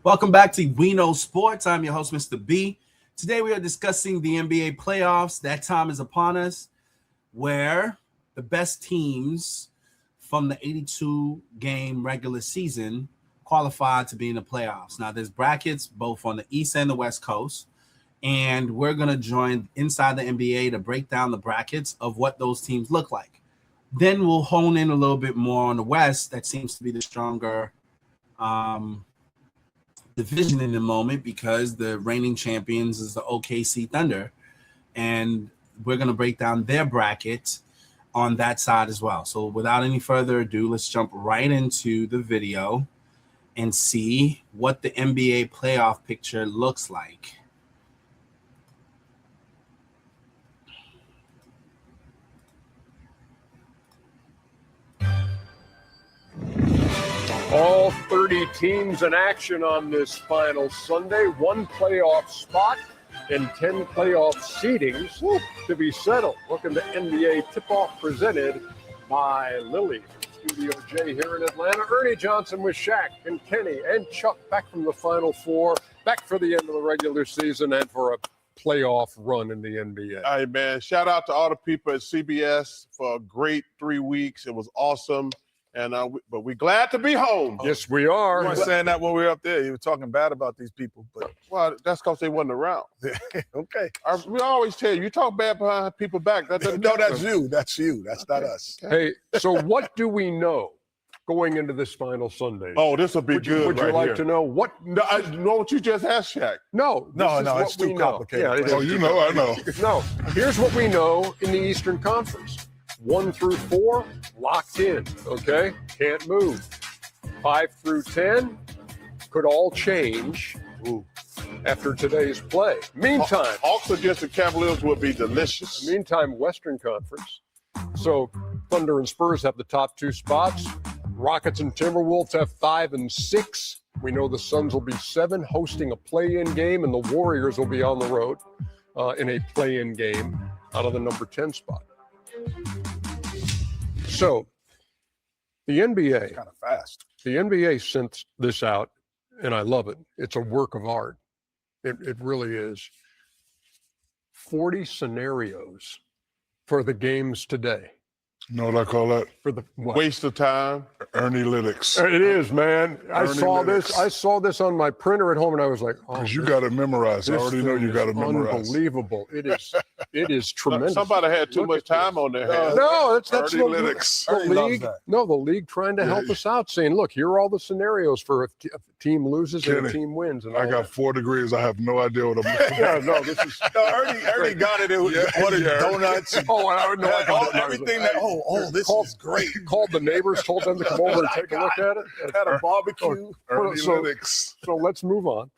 Welcome back to We Know Sports. I'm your host, Mr. B. Today we are discussing the NBA playoffs. That time is upon us, where the best teams from the 82-game regular season qualified to be in the playoffs. Now, there's brackets both on the East and the West Coast, and we're going to join Inside the NBA to break down the brackets of what those teams look like. Then we'll hone in a little bit more on the West. That seems to be the stronger division in the moment because the reigning champions is the OKC Thunder, and we're going to break down their bracket on that side as well. So without any further ado, let's jump right into the video and see what the NBA playoff picture looks like. All 30 teams in action on this final Sunday. One playoff spot and 10 playoff seedings to be settled. Welcome to NBA Tip-Off presented by Lilly. Studio J here in Atlanta. Ernie Johnson with Shaq and Kenny and Chuck back from the Final Four, back for the end of the regular season and for a playoff run in the NBA. All right, man. Shout out to all the people at CBS for a great 3 weeks. It was awesome. And but we're glad to be home. Yes, we are. You weren't saying that when we were up there. You were talking bad about these people. But Well, that's because they wasn't around. okay. We always tell you talk bad behind people back. That doesn't No, that's you. That's you. That's not us. Hey, so what do we know going into this final Sunday? Oh, this will be good. Would you right like here. to know what? No, I know what you just asked, Shaq. No, No, this is what it's too we know. complicated. Yeah, it Oh, is. you know, I know. No, here's what we know in the Eastern Conference. 1 through 4, locked in, okay? Can't move. 5 through 10 could all change after today's play. Meantime, Hawks against the Cavaliers will be delicious. Western Conference. So Thunder and Spurs have the top 2 spots. Rockets and Timberwolves have 5 and 6. We know the Suns will be 7, hosting a play-in game, and the Warriors will be on the road in a play-in game out of the number 10 spot. So the NBA, Kind of fast. the NBA sent this out, and I love it. It's a work of art. It really is. 40 scenarios for the games today. You know what I call that? For the what? Waste of time. Ernie Lytics. It is, man. I Ernie saw Lytics. this. I saw this on my printer at home, and I was like, "Oh, Because you got to memorize. I this already know thing you got to is memorize. Unbelievable! It is tremendous. Somebody had too Look much at this. time on their hands. No, that's Ernie the Lytics. Ernie loves league. that. No, the league trying to help us out, saying, "Look, here are all the scenarios for if a team loses and a Kenny, team wins." And I all got that. 4 degrees. I have no idea what I'm doing. Yeah, no, this is. No, Ernie got it. It was ordered yeah. donuts. And Oh, I would know. I all, got it. everything that. Oh, this is great. Called the neighbors, told them to come over and take a look at it. Had a barbecue. Ernie So- Lytics. So let's move on.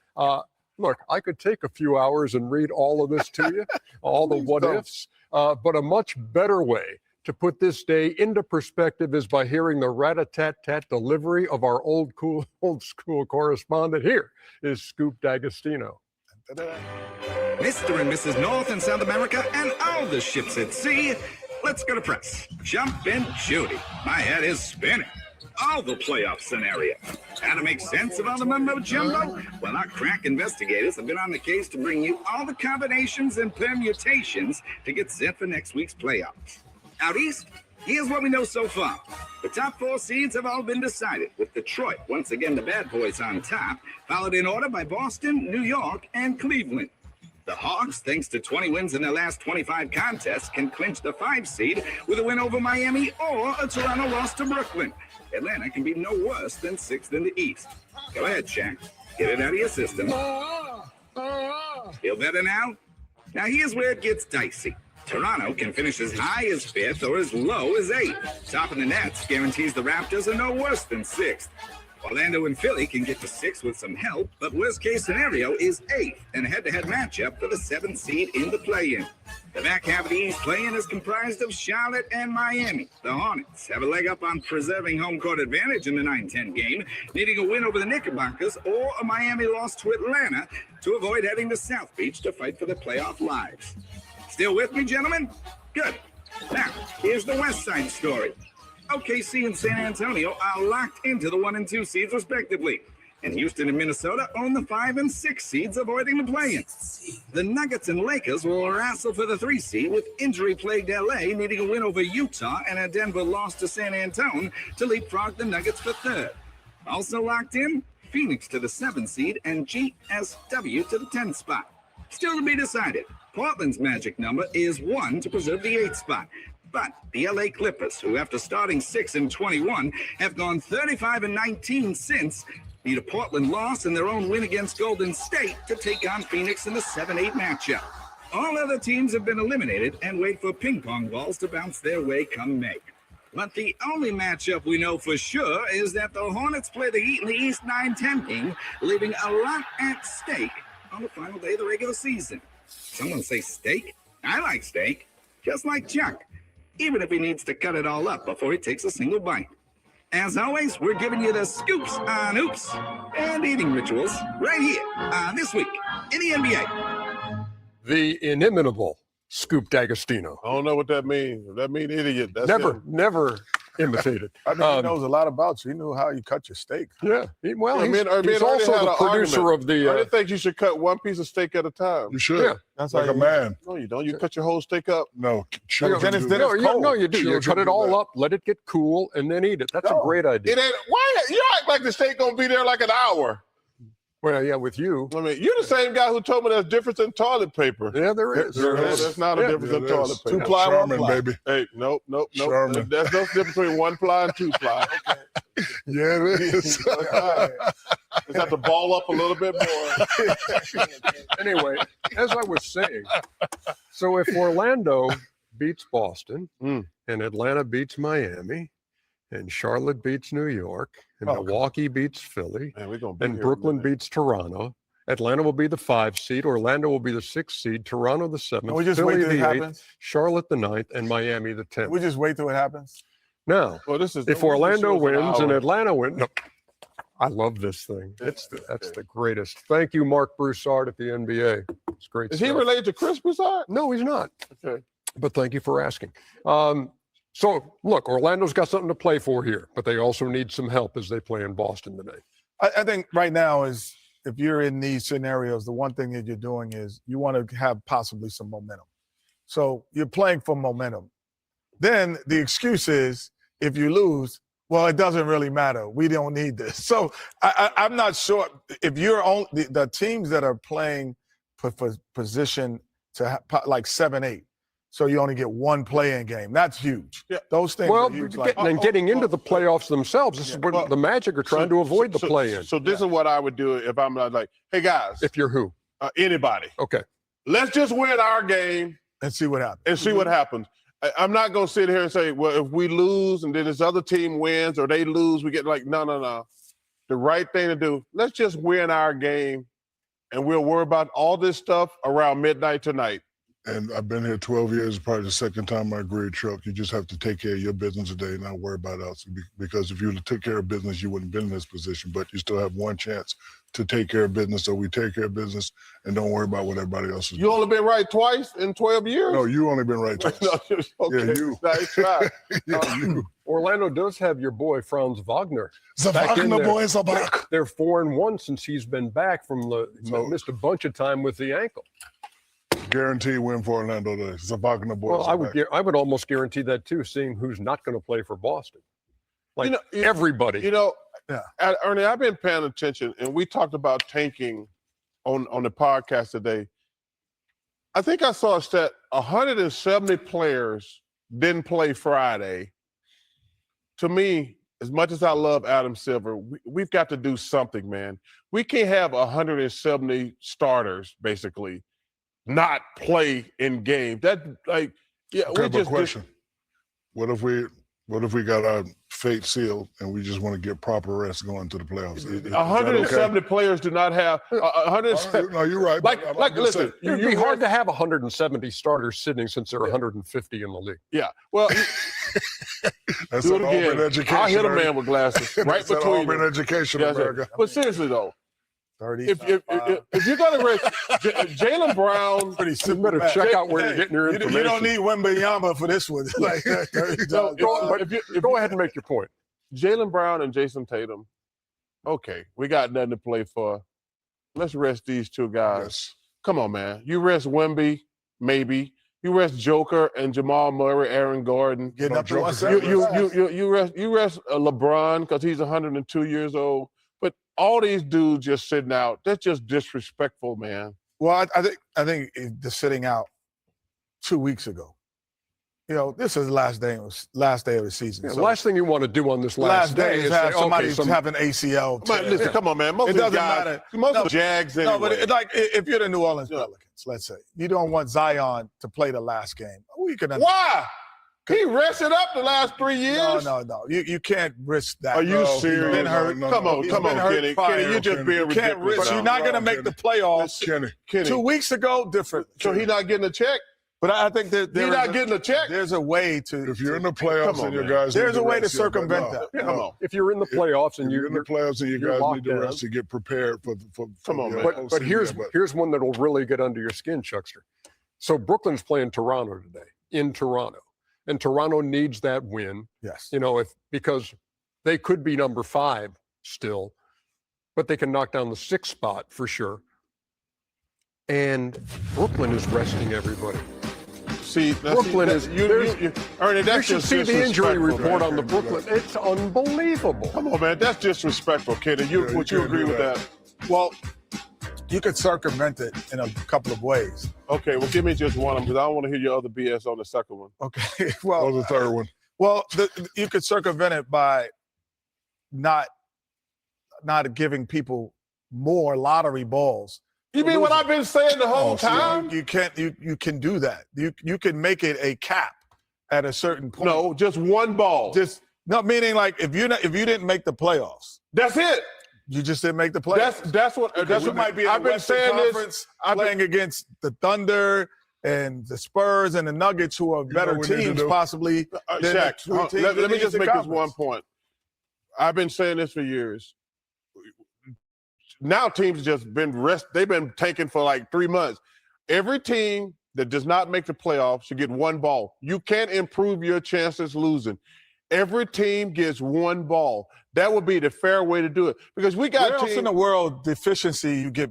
Look, I could take a few hours and read all of this to you, all the what ifs, but a much better way to put this day into perspective is by hearing the rat-a-tat-tat delivery of our old school correspondent. Here is Scoop D'Agostino. Mr. and Mrs. North and South America and all the ships at sea, let's go to press. Jump in, Judy. My head is spinning. All the playoff scenario. How to make sense of all the mumbo jumbo? Well, our crack investigators have been on the case to bring you all the combinations and permutations to get set for next week's playoffs. Out east, here's what we know so far. The top 4 seeds have all been decided, with Detroit, once again the bad boys on top, followed in order by Boston, New York, and Cleveland. The Hawks, thanks to 20 wins in their last 25 contests, can clinch the 5 seed with a win over Miami or a Toronto loss to Brooklyn. Atlanta can be no worse than 6th in the East. Go ahead, Shaq. Get it out of your system. Feel better now? Now here's where it gets dicey. Toronto can finish as high as 5th or as low as 8th. Topping the Nets guarantees the Raptors are no worse than 6th. Orlando and Philly can get to 6 with some help, but worst case scenario is 8th and a head-to-head matchup for the 7th seed in the play-in. The back half of the East play-in is comprised of Charlotte and Miami. The Hornets have a leg up on preserving home court advantage in the 9-10 game, needing a win over the Knickerbockers or a Miami loss to Atlanta to avoid heading to South Beach to fight for the playoff lives. Still with me, gentlemen? Good. Now, here's the West Side story. OKC and San Antonio are locked into the 1 and 2 seeds, respectively. And Houston and Minnesota own the 5 and 6 seeds, avoiding the play-in. The Nuggets and Lakers will wrestle for the 3 seed, with injury-plagued LA needing a win over Utah and a Denver loss to San Antonio to leapfrog the Nuggets for 3rd. Also locked in, Phoenix to the 7 seed and GSW to the 10th spot. Still to be decided, Portland's magic number is 1 to preserve the 8th spot. But the LA Clippers, who after starting 6 and 21 have gone 35 and 19 since, need a Portland loss and their own win against Golden State to take on Phoenix in the 7-8 matchup. All other teams have been eliminated and wait for ping pong balls to bounce their way come May. But the only matchup we know for sure is that the Hornets play the Heat in the East 9-10 game, leaving a lot at stake on the final day of the regular season. Someone say steak? I like steak, just like Chuck, even if he needs to cut it all up before he takes a single bite. As always, we're giving you the scoops on hoops and eating rituals right here on This Week in the NBA. The inimitable Scoop D'Agostino. I don't know what that means. If that means idiot. That's Never imitated. I think he knows a lot about you. He knew how you cut your steak. Yeah. Well, I mean, he's also the producer of I the. didn't think you should cut one piece of steak at a time. You should. Yeah. That's Like how a you- man. No, you don't. You cut your whole steak up. No, children Dennis do did that. it. No, you do. You Children cut it do all that. up, let it get cool, and then eat it. That's a No. great idea. It ain't. Why you act like the steak gonna be there like an hour? Well, yeah, with you. I mean, you're the same guy who told me there's difference in toilet paper. Yeah, there is. There No, is. that's not a Yeah. difference in Yeah, toilet there's paper. 2-ply, Sherman, 1-ply. Hey, nope. Sherman. There's no difference between 1-ply and 2-ply. Yeah, it is. Just have to ball up a little bit more. Anyway, as I was saying, so if Orlando beats Boston Mm. and Atlanta beats Miami and Charlotte beats New York and Oh, Milwaukee beats Philly Man, we're gonna be and here Brooklyn a minute. beats Toronto, Atlanta will be the 5 seed, Orlando will be the 6 seed, Toronto the 7th, Can we just Philly wait till it the 8th, happens? Charlotte the 9th, and Miami the 10th. We just wait till it happens. Now, Well, this is if this Orlando was an wins and hour. Atlanta wins, no, I love this thing. That's the greatest. Thank you, Mark Broussard at the NBA. It's great Is he stuff. related to Chris Broussard? No, he's not. Okay. But thank you for asking. So, look, Orlando's got something to play for here, but they also need some help as they play in Boston today. I think right now is if you're in these scenarios, the one thing that you're doing is you want to have possibly some momentum. So you're playing for momentum. Then the excuse is if you lose, well, it doesn't really matter. We don't need this. So I'm not sure if you're on the teams that are playing for position to like 7-8. So you only get one play-in game. That's huge. Yeah. Those things Well, are huge. getting into the playoffs themselves, this is what well, the Magic are trying to avoid the So- play-in. So this is what I would do if I'm like, hey guys, If you're who? anybody, Okay. let's just win our game and see what happens. and see what happens. I'm not gonna sit here and say, well, if we lose and then this other team wins or they lose, we get like, no. The right thing to do, let's just win our game and we'll worry about all this stuff around midnight tonight. And I've been here 12 years, probably the second time I agree, Chuck. You just have to take care of your business today and not worry about us. Because if you took care of business, you wouldn't have been in this position. But you still have one chance to take care of business. So we take care of business and don't worry about what everybody else is You doing. only been right twice in 12 years? No, you only been right twice. No, okay. Yeah, you. Nice try. Yeah, you. Orlando does have your boy, Franz Wagner. Back in Zabak, there. boy, Zabak. They're 4-1 since he's been back from missed a bunch of time with the ankle. Guaranteed win for Orlando today. Zabak and the boys. Well, I would almost guarantee that too, seeing who's not going to play for Boston. Like You- everybody. Yeah. Ernie, I've been paying attention, and we talked about tanking on the podcast today. I think I saw a stat: 170 players didn't play Friday. To me, as much as I love Adam Silver, we've got to do something, man. We can't have 170 starters basically not play in games. That Okay, but question. What if we got our fate sealed and we just want to get proper rest going to the playoffs? Is that 170 players do not have 170. No, you're right. Like, but I'm like, just listen, saying. It'd be hard to have 170 starters sitting since there are 150 in the league. Yeah. Well, That's do it an Auburn again. education. I'll hit a Ernie. man with glasses right That's an between Auburn them. education, Yes, sir. America. But seriously though, 30. if you're gonna raise Jaylen Brown, pretty You simple. better math. check out where you're getting your You information. don't need Wembanyama for this one. Like, no, Go ahead and make your point. Jaylen Brown and Jason Tatum okay, we got nothing to play for. Let's rest these two guys. Yes. Come on, man. You rest Wemby, maybe. You rest Joker and Jamal Murray, Aaron Gordon. Getting up to Joker- 170. You rest LeBron because he's 102 years old. But all these dudes just sitting out. That's just disrespectful, man. Well, I think the sitting out 2 weeks ago. This is the last day of the season. Yeah, So last thing you want to do on this last day is have say, somebody okay, have an ACL. But listen, come on, man. Most It of these doesn't guys, matter. most No, of the Jags anyway. No, but if you're the New Orleans Pelicans, let's say, you don't want Zion to play the last game. We can understand. Why? He rested up the last 3 years. No. You can't risk that. Are you bro. serious? He's been hurt. Come on, He's come been on, hurt Kenny. prior. Kenny, you're just being You can't ridiculous. risk. You're not going to make the playoffs. Kenny. 2 weeks ago, different. So he's not getting a check? But I think that He's not getting a check? There's a way to. If you're in the playoffs Come on, and your man. guys, There's need a way to rest, yeah, but circumvent no. that. Come on. If you're in the playoffs and If you're in the playoffs and you you're guys locked need to down. rest to get prepared for Come on, the man. But here's postseason, here's one that'll really get under your skin, Chuckster. So Brooklyn's playing Toronto today in Toronto, and Toronto needs that win. Yes. Because they could be number 5 still, but they can knock down the 6th spot for sure. And Brooklyn is resting everybody. See, Brooklyn is. Ernie, You that's should just see the injury disrespectful, report man. on the Brooklyn. It's unbelievable. Come on, man. That's disrespectful, Kenny. Yeah, Would you you can't agree do with that. that? Well, you could circumvent it in a couple of ways. Okay, well, give me just one of them because I don't want to hear your other BS on the second one. Okay. Or the third one. Well, you could circumvent it by not giving people more lottery balls. You mean what I've been saying the whole time? You can't. You can do that. You can make it a cap at a certain point. No, just one ball. just no. Meaning, like if you didn't make the playoffs, That's it. you just didn't make the playoffs. That's what. That's we what might be in I've the been Western saying Conference this. playing against the Thunder and the Spurs and the Nuggets, who are better what we need to teams do? possibly. than the Shaq, two teams let in me the just Eastern make this one Conference. point. I've been saying this for years. Now teams just they've been tanking for like 3 months. Every team that does not make the playoffs should get one ball. You can't improve your chances losing. Every team gets one ball. That would be the fair way to do it. Because we got Where else teams in the world deficiency you get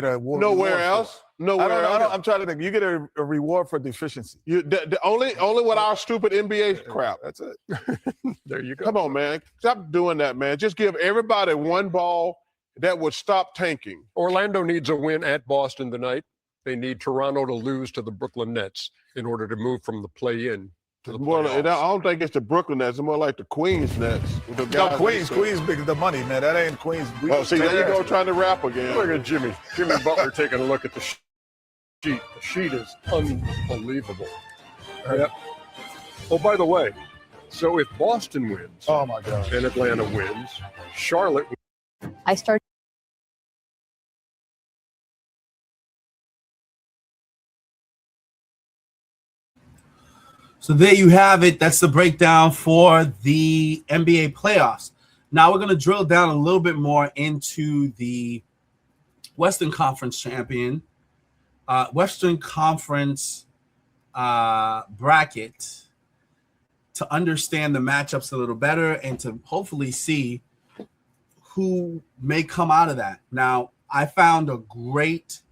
a reward nowhere for? else. I Nowhere don't, else. I'm trying to think. You get a reward for deficiency. The only with our stupid NBA crap. That's it. There you go. Come on, man. Stop doing that, man. Just give everybody one ball. That would stop tanking. Orlando needs a win at Boston tonight. They need Toronto to lose to the Brooklyn Nets in order to move from the play-in to the Well, I playoffs. don't think it's the Brooklyn Nets. It's more like the Queens Nets. The No, guys Queens that- big the money, man. That ain't Queens. Oh, see, there you go, trying to rap again. Look at Jimmy Butler taking a look at the sheet. The sheet is unbelievable. Yep. Oh, by the way, so if Boston wins Oh my God. and Atlanta wins, Charlotte I started. So there you have it. That's the breakdown for the NBA playoffs. Now we're going to drill down a little bit more into the Western Conference champion, Western Conference bracket to understand the matchups a little better and to hopefully see who may come out of that. Now, I found a great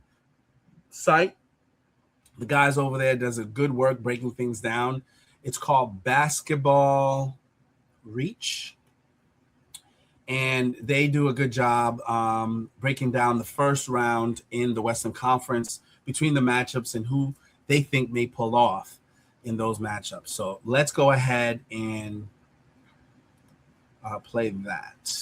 site. The guys over there does a good work breaking things down. It's called Basketball Reach. And they do a good job breaking down the first round in the Western Conference between the matchups and who they think may pull off in those matchups. So let's go ahead and play that.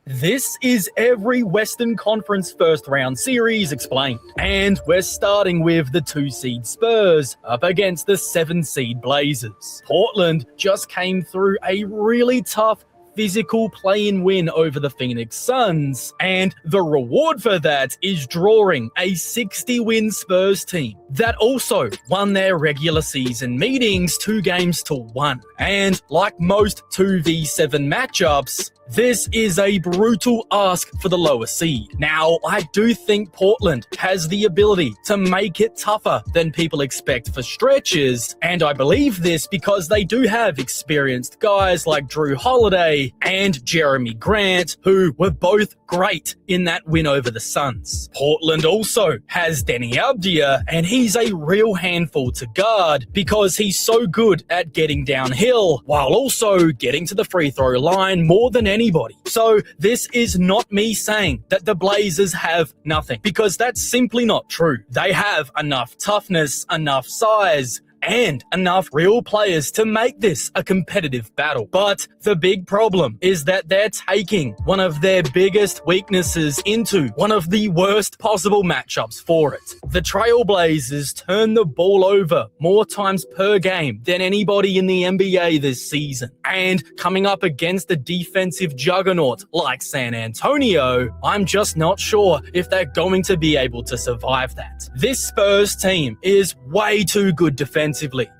This is every Western Conference first round series explained. And we're starting with the 2-seed Spurs up against the 7-seed Blazers. Portland just came through a really tough physical play-in win over the Phoenix Suns, and the reward for that is drawing a 60-win Spurs team that also won their regular season meetings 2-1. And like most 2v7 matchups, this is a brutal ask for the lower seed. Now, I do think Portland has the ability to make it tougher than people expect for stretches, and I believe this because they do have experienced guys like Drew Holiday and Jeremy Grant, who were both great in that win over the Suns. Portland also has Denny Abdia, and he's a real handful to guard because he's so good at getting downhill while also getting to the free throw line more than anybody. So this is not me saying that the Blazers have nothing, because that's simply not true. They have enough toughness, enough size, and enough real players to make this a competitive battle. But the big problem is that they're taking one of their biggest weaknesses into one of the worst possible matchups for it. The Trailblazers turn the ball over more times per game than anybody in the NBA this season. And coming up against a defensive juggernaut like San Antonio, I'm just not sure if they're going to be able to survive that. This Spurs team is way too good defensively.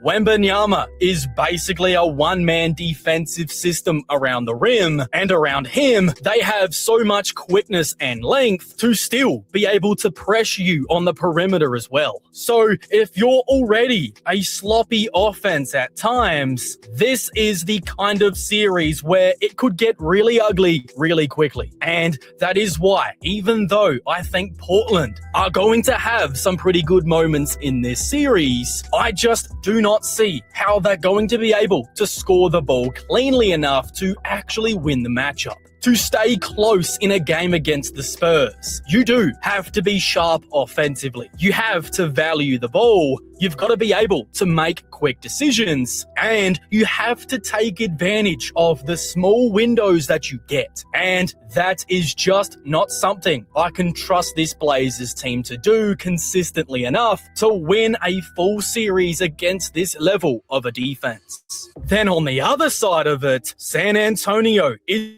Wembanyama is basically a one-man defensive system around the rim, and around him, they have so much quickness and length to still be able to pressure you on the perimeter as well. So if you're already a sloppy offense at times, this is the kind of series where it could get really ugly really quickly. And that is why, even though I think Portland are going to have some pretty good moments in this series, I just do not see how they're going to be able to score the ball cleanly enough to actually win the matchup. To stay close in a game against the Spurs, you do have to be sharp offensively. You have to value the ball. You've got to be able to make quick decisions, and you have to take advantage of the small windows that you get. And that is just not something I can trust this Blazers team to do consistently enough to win a full series against this level of a defense. Then on the other side of it, San Antonio is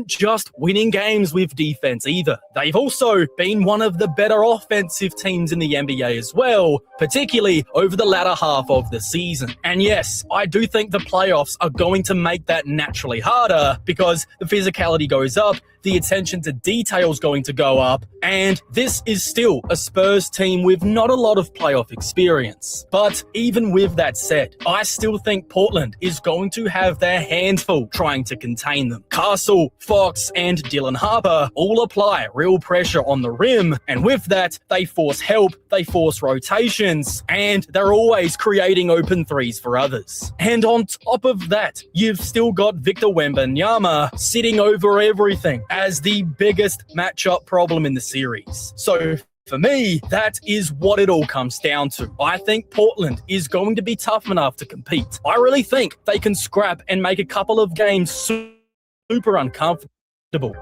just winning games with defense either. They've also been one of the better offensive teams in the NBA as well, particularly over the latter half of the season. And yes, I do think the playoffs are going to make that naturally harder because the physicality goes up, the attention to detail is going to go up, and this is still a Spurs team with not a lot of playoff experience. But even with that said, I still think Portland is going to have their hands full trying to contain them. Castle, Fox, and Dylan Harper all apply real pressure on the rim, and with that, they force help, they force rotations, and they're always creating open threes for others. And on top of that, you've still got Victor Wembanyama sitting over everything as the biggest matchup problem in the series. So for me, that is what it all comes down to. I think Portland is going to be tough enough to compete. I really think they can scrap and make a couple of games super uncomfortable.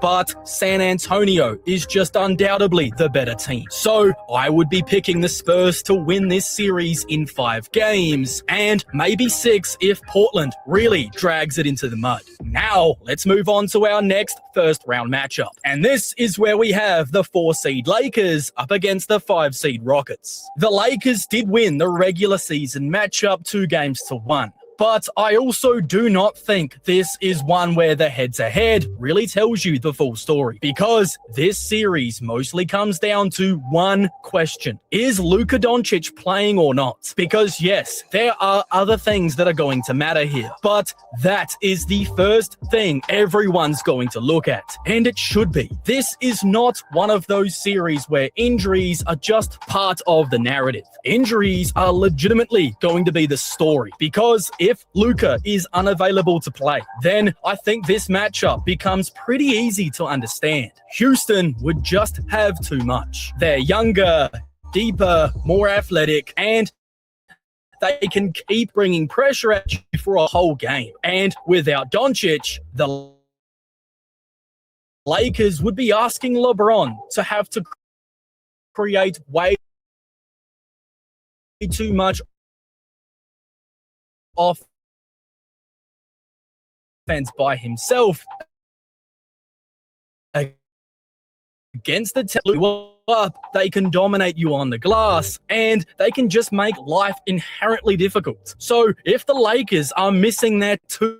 But San Antonio is just undoubtedly the better team. So I would be picking the Spurs to win this series in 5 games, and maybe 6 if Portland really drags it into the mud. Now, let's move on to our next first round matchup. And this is where we have the 4-seed Lakers up against the 5-seed Rockets. The Lakers did win the regular season matchup 2-1. But I also do not think this is one where the heads-ahead really tells you the full story, because this series mostly comes down to one question. Is Luka Doncic playing or not? Because yes, there are other things that are going to matter here, but that is the first thing everyone's going to look at, and it should be. This is not one of those series where injuries are just part of the narrative. Injuries are legitimately going to be the story, because if Luka is unavailable to play, then I think this matchup becomes pretty easy to understand. Houston would just have too much. They're younger, deeper, more athletic, and they can keep bringing pressure at you for a whole game. And without Doncic, the Lakers would be asking LeBron to have to create way too much offense by himself against the up, they can dominate you on the glass, and they can just make life inherently difficult. So if the Lakers are missing their two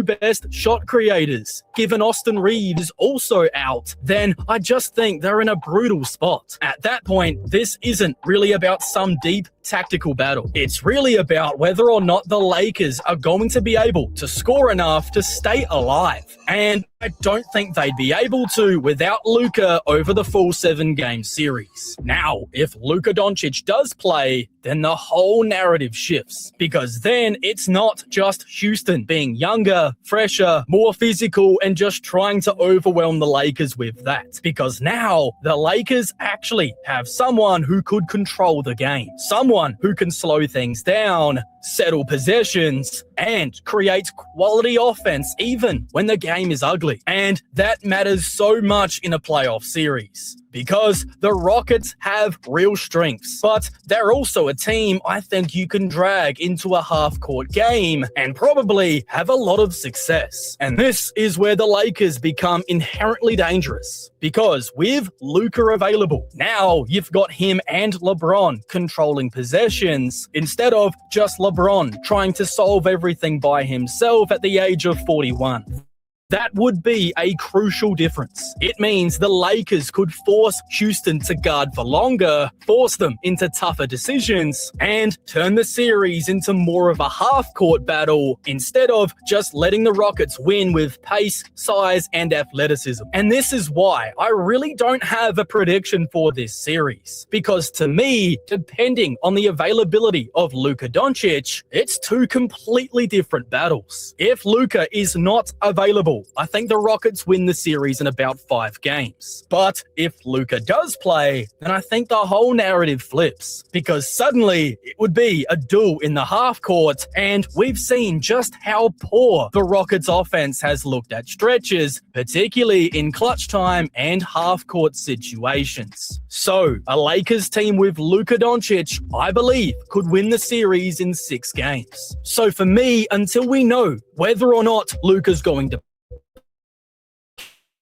best shot creators, given Austin Reeves is also out, then I just think they're in a brutal spot. At that point, this isn't really about some deep tactical battle. It's really about whether or not the Lakers are going to be able to score enough to stay alive. And I don't think they'd be able to without Luka over the full 7-game series. Now, if Luka Doncic does play, then the whole narrative shifts, because then it's not just Houston being younger, fresher, more physical, and just trying to overwhelm the Lakers with that. Because now the Lakers actually have someone who could control the game, someone who can slow things down, settle possessions, and create quality offense even when the game is ugly. And that matters so much in a playoff series, because the Rockets have real strengths, but they're also a team I think you can drag into a half-court game and probably have a lot of success. And this is where the Lakers become inherently dangerous, because with Luka available, now you've got him and LeBron controlling possessions instead of just LeBron trying to solve everything by himself at the age of 41. That would be a crucial difference. It means the Lakers could force Houston to guard for longer, force them into tougher decisions, and turn the series into more of a half-court battle instead of just letting the Rockets win with pace, size, and athleticism. And this is why I really don't have a prediction for this series, because to me, depending on the availability of Luka Doncic, it's two completely different battles. If Luka is not available, I think the Rockets win the series in about 5 games. But if Luka does play, then I think the whole narrative flips, because suddenly it would be a duel in the half court, and we've seen just how poor the Rockets offense has looked at stretches, particularly in clutch time and half court situations. So a Lakers team with Luka Doncic, I believe, could win the series in 6 games. So for me, until we know whether or not Luka's going to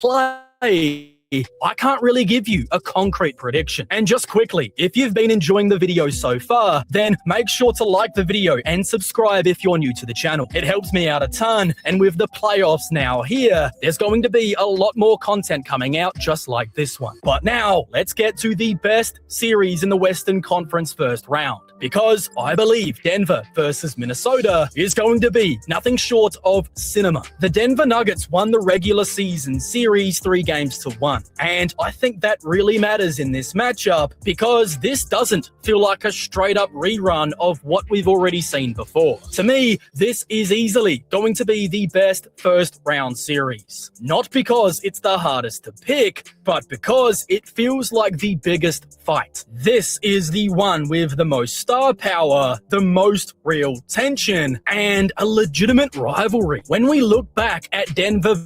play, I can't really give you a concrete prediction. And just quickly, if you've been enjoying the video so far, then make sure to like the video and subscribe if you're new to the channel. It helps me out a ton, and with the playoffs now here, there's going to be a lot more content coming out just like this one. But now, let's get to the best series in the Western Conference first round, because I believe Denver versus Minnesota is going to be nothing short of cinema. The Denver Nuggets won the regular season series 3-1. And I think that really matters in this matchup, because this doesn't feel like a straight up rerun of what we've already seen before. To me, this is easily going to be the best first round series. Not because it's the hardest to pick, but because it feels like the biggest fight. This is the one with the most star power, the most real tension, and a legitimate rivalry. When we look back at Denver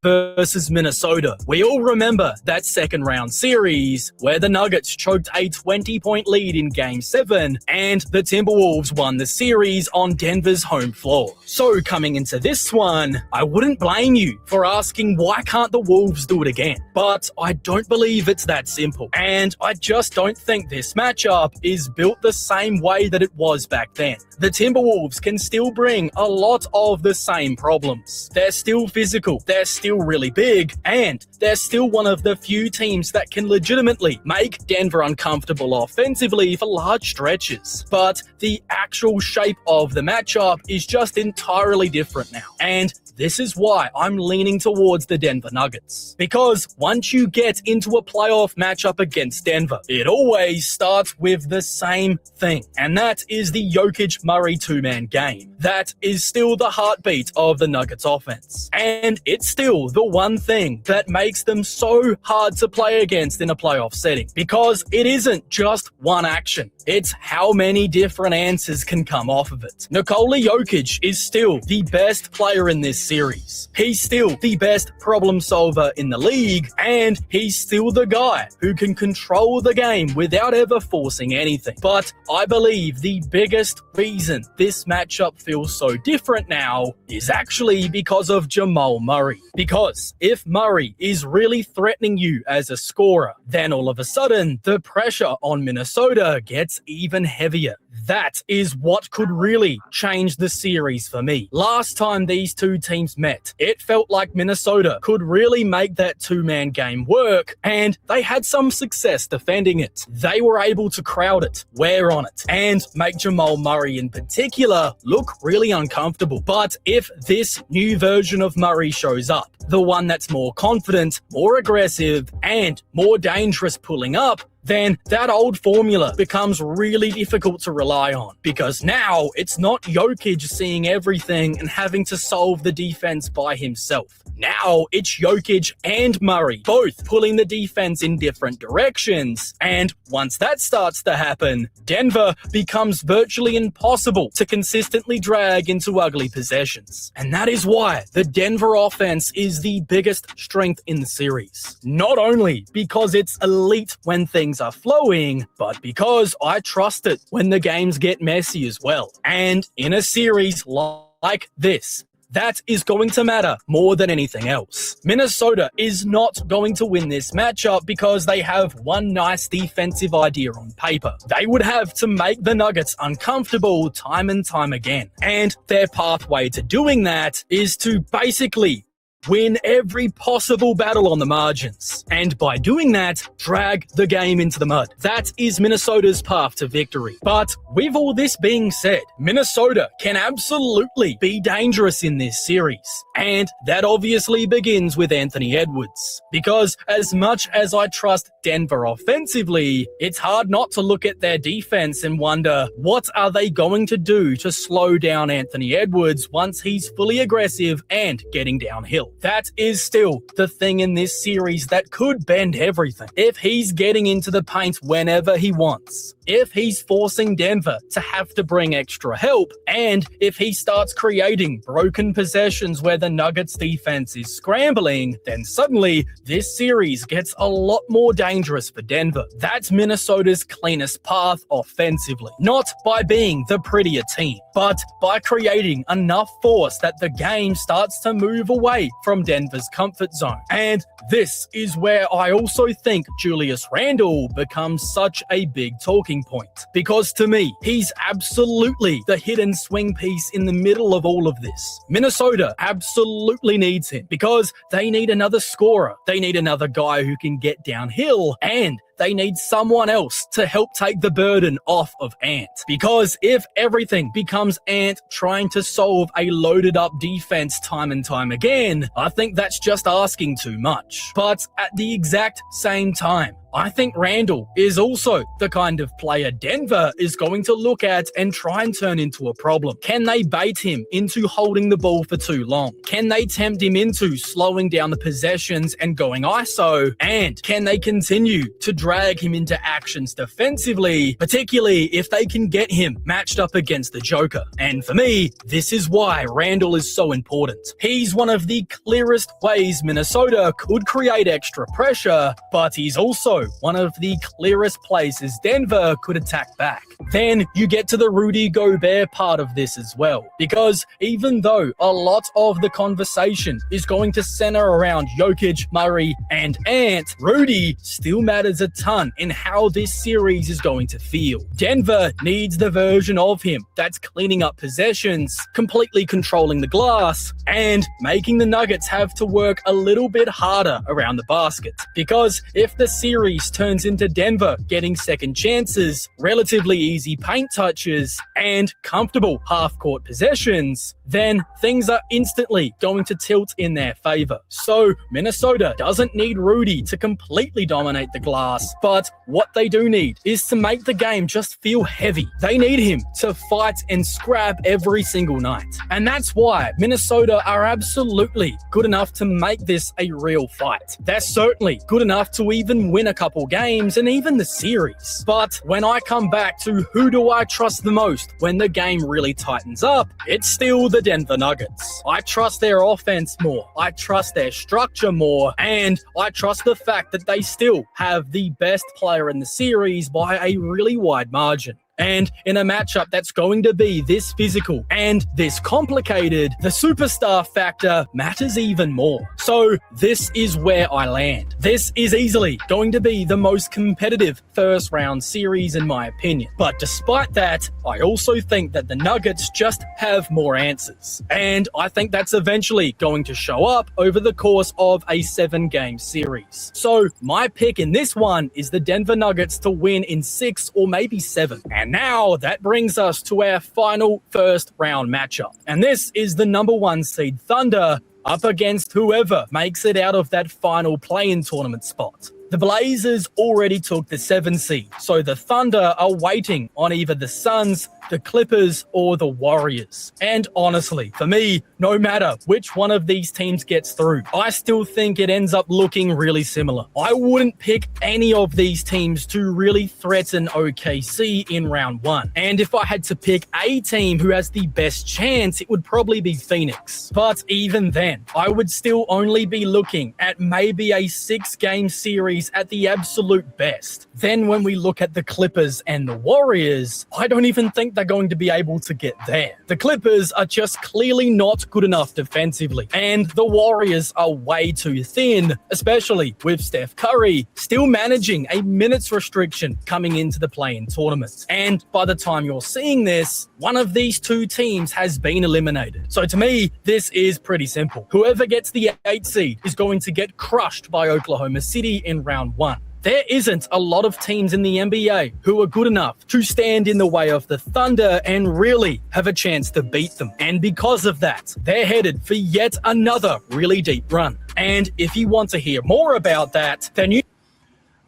versus Minnesota, we all remember that second round series where the Nuggets choked a 20-point lead in Game 7 and the Timberwolves won the series on Denver's home floor. So coming into this one, I wouldn't blame you for asking why can't the Wolves do it again? But I don't believe it's that simple, and I just don't think this matchup is built the same way that it was back then. The Timberwolves can still bring a lot of the same problems. They're still physical, they're still really big, and they're still one of the few teams that can legitimately make Denver uncomfortable offensively for large stretches. But the actual shape of the matchup is just entirely different now. And this is why I'm leaning towards the Denver Nuggets. Because once you get into a playoff matchup against Denver, it always starts with the same thing. And that is the Jokic-Murray 2-man game. That is still the heartbeat of the Nuggets offense. And it's still the one thing that makes them so hard to play against in a playoff setting. Because it isn't just one action. It's how many different answers can come off of it. Nikola Jokic is still the best player in this series. He's still the best problem solver in the league, and he's still the guy who can control the game without ever forcing anything. But I believe the biggest reason this matchup feels so different now is actually because of Jamal Murray. Because if Murray is really threatening you as a scorer, then all of a sudden the pressure on Minnesota gets even heavier. That is what could really change the series for me. Last time these two teams met, it felt like Minnesota could really make that two-man game work, and they had some success defending it. They were able to crowd it, wear on it, and make Jamal Murray in particular look really uncomfortable. But if this new version of Murray shows up, the one that's more confident, more aggressive, and more dangerous pulling up, then that old formula becomes really difficult to rely on, because now it's not Jokic seeing everything and having to solve the defense by himself. Now it's Jokic and Murray both pulling the defense in different directions, and once that starts to happen, Denver becomes virtually impossible to consistently drag into ugly possessions. And that is why the Denver offense is the biggest strength in the series. Not only because it's elite when things are flowing, but because I trust it when the games get messy as well. And in a series like this, that is going to matter more than anything else. Minnesota is not going to win this matchup because they have one nice defensive idea on paper. They would have to make the Nuggets uncomfortable time and time again. And their pathway to doing that is to basically win every possible battle on the margins, and by doing that, drag the game into the mud. That is Minnesota's path to victory. But with all this being said, Minnesota can absolutely be dangerous in this series, and that obviously begins with Anthony Edwards. Because as much as I trust Denver offensively, it's hard not to look at their defense and wonder, what are they going to do to slow down Anthony Edwards once he's fully aggressive and getting downhill? That is still the thing in this series that could bend everything. If he's getting into the paint whenever he wants, if he's forcing Denver to have to bring extra help, and if he starts creating broken possessions where the Nuggets defense is scrambling, then suddenly this series gets a lot more dangerous for Denver. That's Minnesota's cleanest path offensively. Not by being the prettier team, but by creating enough force that the game starts to move away from Denver's comfort zone. And this is where I also think Julius Randle becomes such a big talking point. Because to me, he's absolutely the hidden swing piece in the middle of all of this. Minnesota absolutely needs him because they need another scorer. They need another guy who can get downhill, and they need someone else to help take the burden off of Ant. Because if everything becomes Ant trying to solve a loaded up defense time and time again, I think that's just asking too much. But at the exact same time, I think Randle is also the kind of player Denver is going to look at and try and turn into a problem. Can they bait him into holding the ball for too long? Can they tempt him into slowing down the possessions and going ISO? And can they continue to drag him into actions defensively, particularly if they can get him matched up against the Joker? And for me, this is why Randle is so important. He's one of the clearest ways Minnesota could create extra pressure, but he's also one of the clearest places Denver could attack back. Then you get to the Rudy Gobert part of this as well, because even though a lot of the conversation is going to center around Jokic, Murray, and Ant, Rudy still matters a ton in how this series is going to feel. Denver needs the version of him that's cleaning up possessions, completely controlling the glass, and making the Nuggets have to work a little bit harder around the basket. Because if the series turns into Denver getting second chances, relatively easy paint touches, and comfortable half-court possessions, then things are instantly going to tilt in their favor. So Minnesota doesn't need Rudy to completely dominate the glass, but what they do need is to make the game just feel heavy. They need him to fight and scrap every single night. And that's why Minnesota are absolutely good enough to make this a real fight. They're certainly good enough to even win a couple games and even the series. But when I come back to to who do I trust the most when the game really tightens up, it's still the Denver Nuggets. I trust their offense more, I trust their structure more, and I trust the fact that they still have the best player in the series by a really wide margin. And in a matchup that's going to be this physical and this complicated, the superstar factor matters even more. So this is where I land. This is easily going to be the most competitive first round series in my opinion. But despite that, I also think that the Nuggets just have more answers. And I think that's eventually going to show up over the course of a 7-game series. So my pick in this one is the Denver Nuggets to win in 6 or maybe 7. And now that brings us to our final first round matchup. And this is the number 1 seed Thunder up against whoever makes it out of that final play-in tournament spot. The Blazers already took the 7 seed, so the Thunder are waiting on either the Suns, the Clippers, or the Warriors. And honestly, for me, no matter which one of these teams gets through, I still think it ends up looking really similar. I wouldn't pick any of these teams to really threaten OKC in round 1. And if I had to pick a team who has the best chance, it would probably be Phoenix. But even then, I would still only be looking at maybe a 6-game series at the absolute best. Then when we look at the Clippers and the Warriors, I don't even think they're going to be able to get there. The Clippers are just clearly not good enough defensively, and the Warriors are way too thin, especially with Steph Curry still managing a minutes restriction coming into the play-in tournament. And by the time you're seeing this, one of these two teams has been eliminated. So to me, this is pretty simple. Whoever gets the 8 seed is going to get crushed by Oklahoma City in round 1. There isn't a lot of teams in the NBA who are good enough to stand in the way of the Thunder and really have a chance to beat them. And because of that, they're headed for yet another really deep run. And if you want to hear more about that, then you...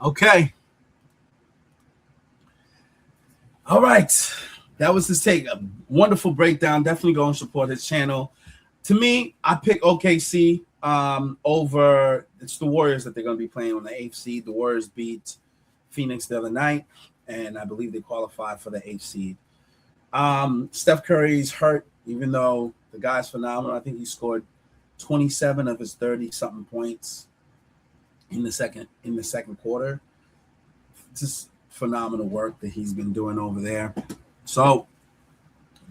Okay. All right. That was his take. A wonderful breakdown. Definitely go and support his channel. To me, I pick OKC over, it's the Warriors that they're going to be playing on the 8th seed. The Warriors beat Phoenix the other night, and I believe they qualified for the 8th seed. Steph Curry's hurt, even though the guy's phenomenal. I think he scored 27 of his 30-something points in the second quarter. Just phenomenal work that he's been doing over there. So,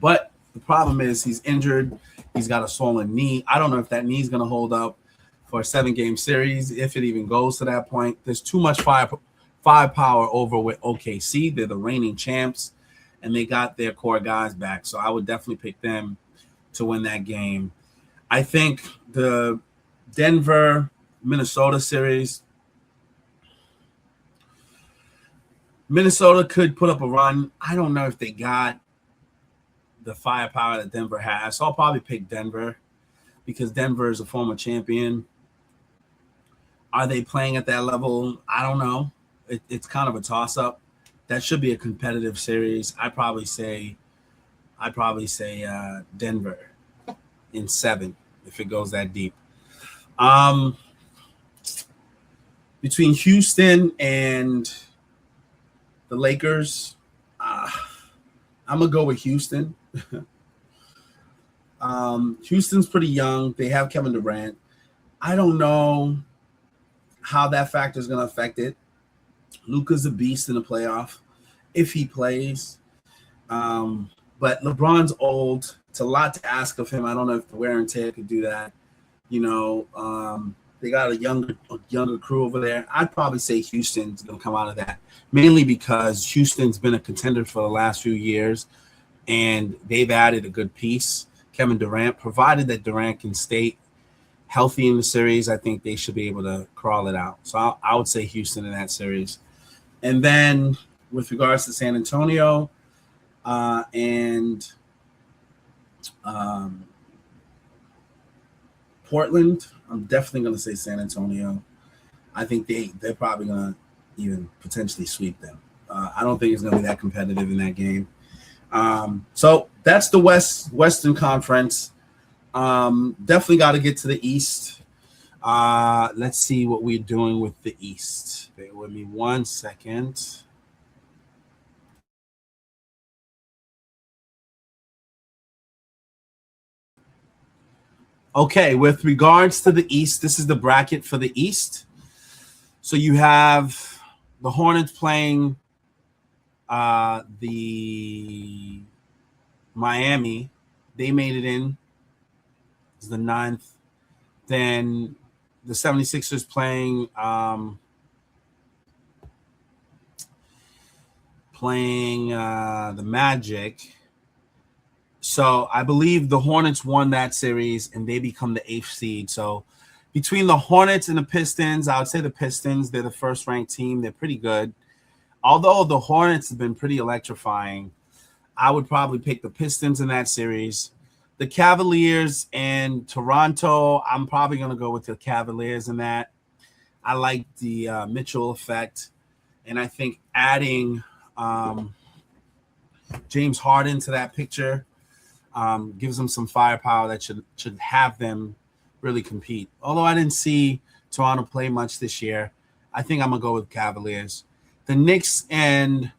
but the problem is he's injured. He's got a swollen knee. I don't know if that knee is going to hold up for a 7-game series, if it even goes to that point. There's too much firepower over with OKC. They're the reigning champs, and they got their core guys back. So I would definitely pick them to win that game. I think the Denver-Minnesota series, Minnesota could put up a run. I don't know if they got the firepower that Denver has. So I'll probably pick Denver because Denver is a former champion. Are they playing at that level? I don't know. It's kind of a toss-up. That should be a competitive series. I'd probably say Denver in 7 if it goes that deep. Between Houston and the Lakers, I'm gonna go with Houston. Houston's pretty young. They have Kevin Durant. I don't know how that factor is going to affect it. Luka's a beast in the playoff if he plays. But LeBron's old. It's a lot to ask of him. I don't know if the wear and tear could do that. You know, they got a younger crew over there. I'd probably say Houston's going to come out of that, mainly because Houston's been a contender for the last few years, and they've added a good piece, Kevin Durant. Provided that Durant can stay healthy in the series, I think they should be able to crawl it out. So I would say Houston in that series. And then with regards to San Antonio and Portland, I'm definitely going to say San Antonio. I think they're probably going to even potentially sweep them. I don't think it's going to be that competitive in that game. So that's the Western Conference. Definitely got to get to the East. Let's see what we're doing with the East. Bear with me 1 second. Okay, with regards to the East, this is the bracket for the East. So you have the Hornets playing the Miami. They made it in. It's the 9th. Then the 76ers playing the Magic. So I believe the Hornets won that series and they become the 8th seed. So between the Hornets and the Pistons, I would say the Pistons, they're the first ranked team. They're pretty good. Although the Hornets have been pretty electrifying, I would probably pick the Pistons in that series. The Cavaliers and Toronto, I'm probably going to go with the Cavaliers in that. I like the Mitchell effect. And I think adding James Harden to that picture gives them some firepower that should have them really compete. Although I didn't see Toronto play much this year, I think I'm going to go with Cavaliers. The Knicks and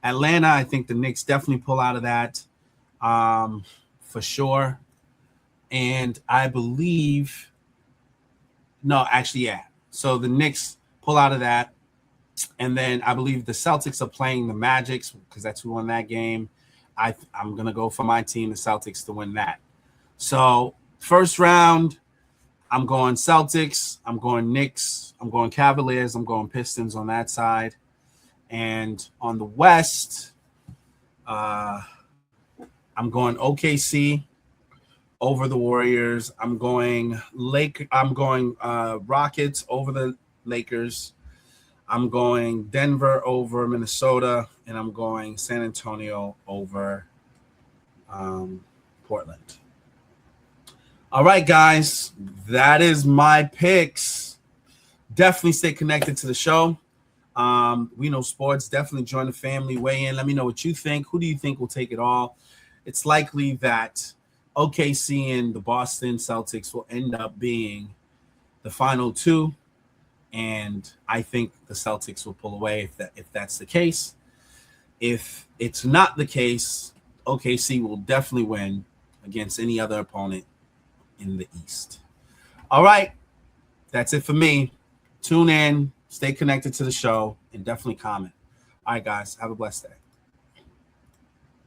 Atlanta, I think the Knicks definitely pull out of that for sure. And I believe – no, actually, yeah. So the Knicks pull out of that. And then I believe the Celtics are playing the Magic because that's who won that game. I'm going to go for my team, the Celtics, to win that. So first round, I'm going Celtics. I'm going Knicks. I'm going Cavaliers. I'm going Pistons on that side. And on the West, I'm going OKC over the Warriors. I'm going Rockets over the Lakers. I'm going Denver over Minnesota, and I'm going San Antonio over Portland. All right, guys, that is my picks. Definitely stay connected to the show. We Know Sports. Definitely join the family. Weigh in. Let me know what you think. Who do you think will take it all? It's likely that OKC and the Boston Celtics will end up being the final two. And I think the Celtics will pull away if that's the case. If it's not the case, OKC will definitely win against any other opponent in the East. All right. That's it for me. Tune in, stay connected to the show, and definitely comment. All right, guys. Have a blessed day.